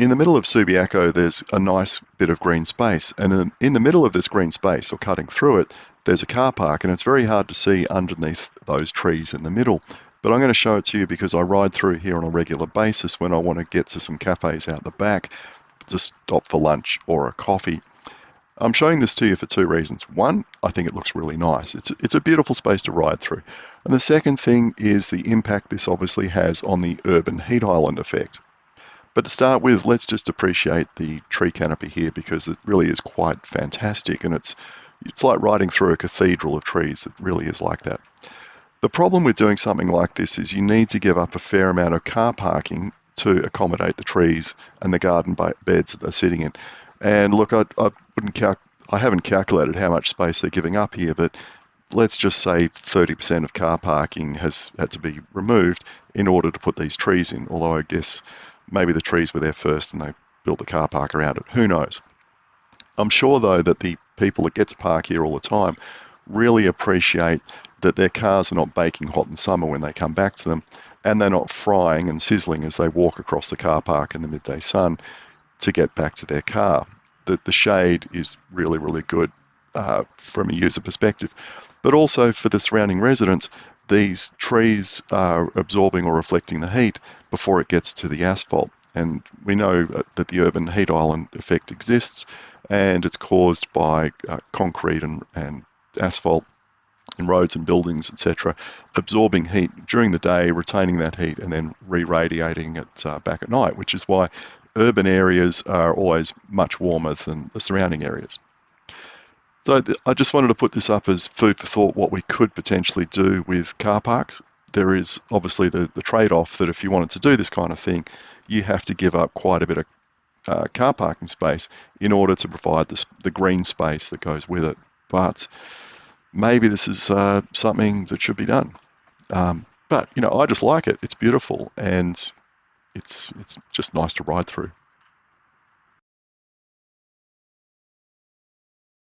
in the middle of Subiaco, there's a nice bit of green space, and in the middle of this green space, or cutting through it, there's a car park, and it's very hard to see underneath those trees in the middle. But I'm going to show it to you because I ride through here on a regular basis when I want to get to some cafes out the back, to stop for lunch or a coffee. I'm showing this to you for two reasons. One, I think it looks really nice. It's a beautiful space to ride through. And the second thing is the impact this obviously has on the urban heat island effect. But to start with, let's just appreciate the tree canopy here because it really is quite fantastic, and it's like riding through a cathedral of trees. It really is like that. The problem with doing something like this is you need to give up a fair amount of car parking to accommodate the trees and the garden beds that they're sitting in. And look, I haven't calculated how much space they're giving up here, but let's just say 30% of car parking has had to be removed in order to put these trees in, although I guess maybe the trees were there first and they built the car park around it. Who knows? I'm sure, though, that the people that get to park here all the time really appreciate that their cars are not baking hot in summer when they come back to them, and they're not frying and sizzling as they walk across the car park in the midday sun to get back to their car. The shade is really, really good from a user perspective. But also for the surrounding residents, these trees are absorbing or reflecting the heat before it gets to the asphalt. And we know that the urban heat island effect exists, and it's caused by concrete and asphalt and roads and buildings, etc., absorbing heat during the day, retaining that heat, and then re-radiating it back at night, which is why urban areas are always much warmer than the surrounding areas. So I just wanted to put this up as food for thought, what we could potentially do with car parks. There is obviously the trade-off that if you wanted to do this kind of thing, you have to give up quite a bit of car parking space in order to provide the green space that goes with it. But maybe this is something that should be done. But, I just like it. It's beautiful, and it's just nice to ride through.